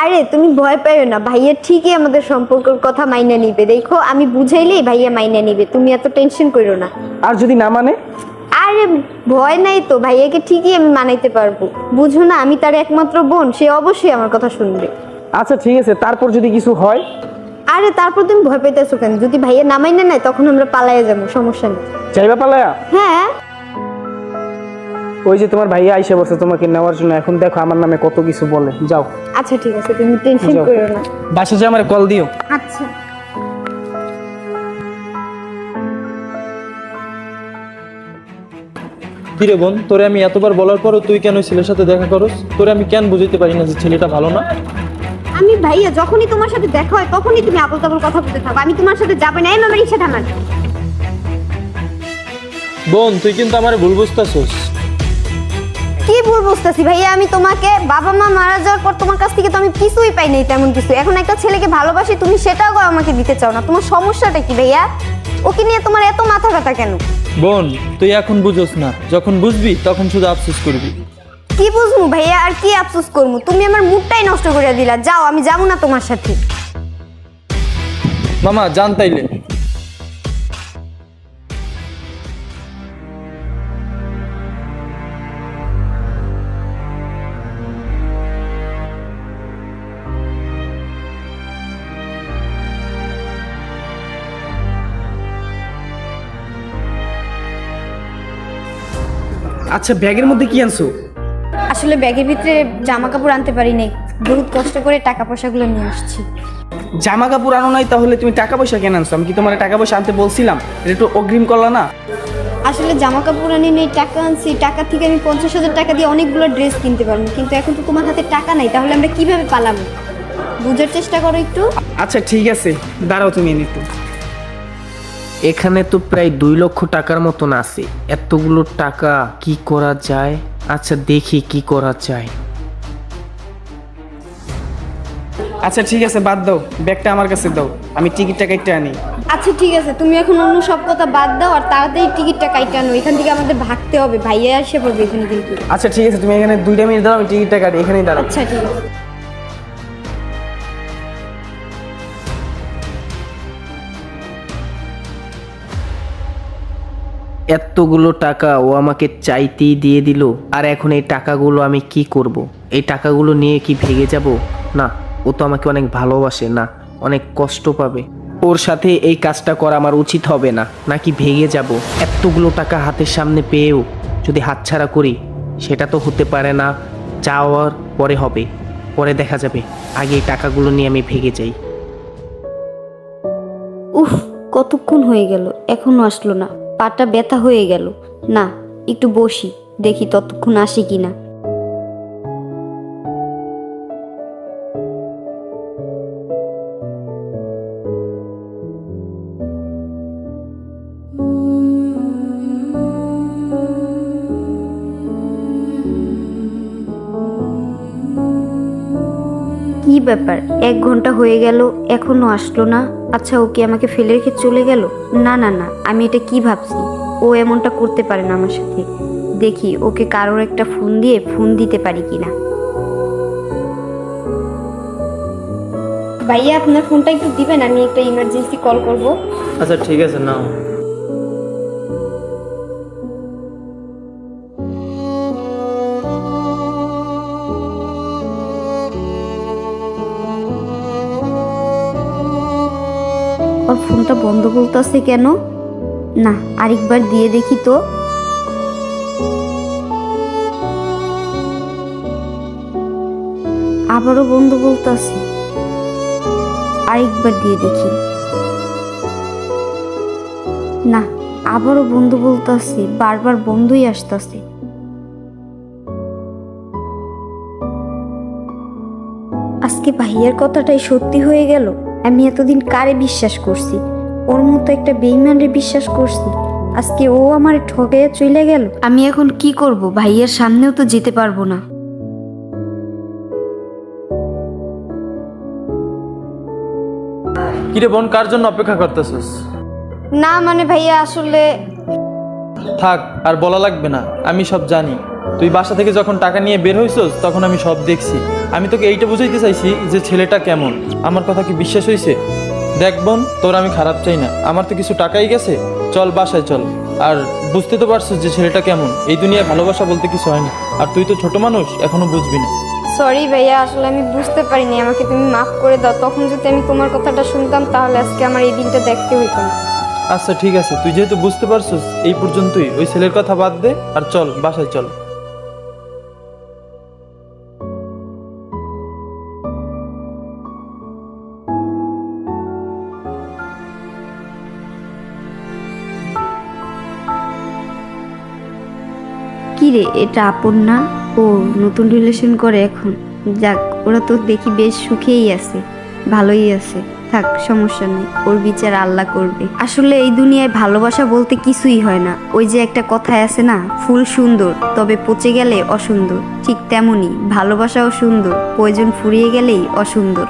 আরে তুমি ভয় পাইও না, ভাইয়া ঠিকই আমাদের সম্পর্কের কথা মাইনে নিবে। দেখো আমি বুঝাইলেই ভাইয়া মাইনে নিবে, তুমি এত টেনশন করো না। আর যদি না মানে? আরে ভয় নাই তো, ভাইয়াকে ঠিকই আমি মানাইতে পারবো। বুঝো না, আমি তার একমাত্র বোন, সে অবশ্যই আমার কথা শুনবে। আচ্ছা ঠিক আছে, তারপর যদি কিছু হয়? আরে তারপর তুমি ভয় পাইতেছো কেন? যদি ভাইয়া না মাইনে নেয় তখন আমরা পালাইয়া যাবো, সমস্যা নেই। যাইবা পালায়া? হ্যাঁ। ওই যে তোমার ভাইয়া আইসা বসে তোমাকে নেওয়ার জন্য, এখন দেখো আমার নামে কত কিছু বলে। যাও। আচ্ছা ঠিক আছে, তুমি টেনশন যাও। করো না। বাসা যে আমার কল দিও। আচ্ছা। কিরে বোন, তোরে আমি এতবার বলার পরও তুই কেন ওই ছেলের সাথে দেখা করস? তোরে আমি কেন বুঝাইতে পারি না যে ছেলেটা ভালো না? আমি ভাইয়া যখনই তোমার সাথে দেখা হয় তখনই তুমি আবল তাবল কথা বলতে থাকো, আমি তোমার সাথে যাবো না। এই আমার ইচ্ছা থামার। বোন তুই কিন্তু আমার ভুল বুঝতেছস। কি ভুল বুঝতেছি ভাইয়া? আমি তোমাকে, বাবা মা মারা যাওয়ার পর তোমার কাছ থেকে তো আমি কিছুই পাই নাই তেমন কিছু। এখন একটা ছেলেকে ভালোবাসি, তুমি সেটাও আমাকে দিতে চাও না। তোমার সমস্যাটা কি ভাইয়া? ওকে নিয়ে তোমার এত মাথা ব্যথা কেন? বোন তুই এখন বুঝোস না, যখন বুঝবি তখন শুধু আফসোস করবি। কি বুঝবো ভাইয়া, আর কি আফসোস করবো? তুমি আমার মুডটাই নষ্ট করে দিলা। যাও, আমি যাবো না তোমার সাথে। মামা জান তাইলে। আচ্ছা ব্যাগের মধ্যে কি আনছো? আসলে ব্যাগের ভিতরে জামা কাপড় আনতে পারি নাই, বহুত কষ্ট করে টাকা পয়সাগুলো নিয়ে আসছি। জামা কাপড় আনো নাই, তাহলে তুমি টাকা পয়সা কেন আনছো? আমি কি তোমার টাকা পয়সা আনতে বলছিলাম? এটা একটু অগ্রিম করলা না? আসলে জামা কাপড় আনি নেই, টাকা আনছি। টাকা থেকে আমি 50,000 টাকা দিয়ে অনেকগুলো ড্রেস কিনতে পারবো, কিন্তু এখন তো তোমার হাতে টাকা নাই। তাহলে আমরা কিভাবে পালাবো? বুঝার চেষ্টা করো একটু। আচ্ছা ঠিক আছে, দাঁড়াও তুমি একটু। এখানে তো প্রায় 2 লক্ষ টাকার মতন আছে। এতগুলো টাকা কি করা যায়? আচ্ছা দেখি কি করা যায়। আচ্ছা ঠিক আছে, বাদ দাও, ব্যাগটা আমার কাছে দাও, আমি টিকিটটা কেটে আনি। আচ্ছা ঠিক আছে, তুমি এখন অন্য সব কথা বাদ দাও আর তাড়াতাড়ি টিকিটটা কাইটা আনো। এখান থেকে আমাদের ভাগতে হবে, ভাইয়া এসে পড়বে এখানে কিন্তু। আচ্ছা ঠিক আছে, তুমি এখানে 2টা মিনিট দাও, আমি টিকিটটা কাটি, এখানেই দাঁড়াও। আচ্ছা ঠিক আছে। এতগুলো টাকা ও আমাকে চাইতেই দিয়ে দিল, আর এখন এই টাকাগুলো আমি কি করব? এই টাকাগুলো নিয়ে কি ভেগে যাব? না, ও তো আমাকে অনেক ভালোবাসে, না অনেক কষ্ট পাবে। ওর সাথে এই কাজটা করা আমার উচিত হবে না, নাকি ভেগে যাব? এতগুলো টাকা হাতের সামনে পেয়েও যদি হাতছাড়া করি, সেটা তো হতে পারে না। চাওয়ার পরে হবে, পরে দেখা যাবে। আগে এই টাকাগুলো নিয়ে আমি ভেগে যাই। উফ, কতক্ষণ হয়ে গেল, এখনো আসলো না। পাটা ব্যথা হয়ে গেল। না, একটু বসি, দেখি ততক্ষণ আসে কিনা। কি ব্যাপার, 1 ঘন্টা হয়ে গেল, এখনো আসলো না। আচ্ছা, ও কি আমাকে ফেলে রেখে চলে গেল? না না না, আমি এটা কি ভাবছি? ও এমনটা করতে পারে না আমার সাথে। দেখি ওকে কারোর একটা ফোন দিয়ে ফোন দিতে পারি কিনা। ভাইয়া আপনার ফোনটা একটু দিবেন, আমি একটা ইমার্জেন্সি কল করব। আচ্ছা ঠিক আছে, নাও। আর ফোনটা বন্ধ বলতেছে কেন? না, আরেকবার দিয়ে দেখি তো। আবারও বন্ধ বলতেছে। আরেকবার দিয়ে দেখি। না, আবারও বন্ধ বলতেছে, বারবার বন্ধই আসতেছে। আজকে ভাইয়ার কথাটাই সত্যি হয়ে গেল। আমি এতদিন কারে বিশ্বাস করছি? ওর মতো একটা বেঈমানরে বিশ্বাস করছি, আজকে ও আমার ঠকাইয়া চলে গেল। আমি এখন কি করব? ভাইয়ার সামনেও তো যেতে পারবো না। কিরে বোন, কার জন্য অপেক্ষা করতেছিস? না মানে ভাইয়া, আসলে থাক, আর বলা লাগবে না, আমি সব জানি। তুই বাসা থেকে যখন টাকা নিয়ে বের হইছস তখন আমি সব দেখছি। আমি তোকে এইটা বুঝাইতে চাইছি যে ছেলেটা কেমন। আমার কথা কি বিশ্বাস হইছে? দেখ বোন, তোর আমি খারাপ চাই না, আমার তো কিছু টাকাই গেছে। চল বাসায় চল। আর বুঝতে তো পারছিস যে ছেলেটা কেমন। এই দুনিয়ায় ভালোবাসা বলতে কিছু হয় না। আর তুই তো ছোট মানুষ, এখনো বুঝবি না। সরি ভাইয়া, আসলে আমি বুঝতে পারিনি, আমাকে তুমি মাফ করে দাও। তখন যদি আমি তোমার কথাটা শুনতাম তাহলে আজকে আমার এই দিনটা দেখতে হইতো না। আচ্ছা ঠিক আছে, তুই যেহেতু বুঝতে পারছিস এই পর্যন্তই। ওই ছেলের কথা বাদ দে আর চল বাসায় চল। কি রে, এটা আপন না? ও নতুন রিলেশন করে এখন। যাক, ওরা তো দেখি বেশ সুখেই আছে, ভালোই আছে। থাক, সমস্যা নেই, ওর বিচার আল্লাহ করবে। আসলে এই দুনিয়ায় ভালোবাসা বলতে কিছুই হয় না। ওই যে একটা কথায় আছে না, ফুল সুন্দর তবে পচে গেলে অসুন্দর, ঠিক তেমনই ভালোবাসাও সুন্দর, প্রয়োজন ফুরিয়ে গেলেই অসুন্দর।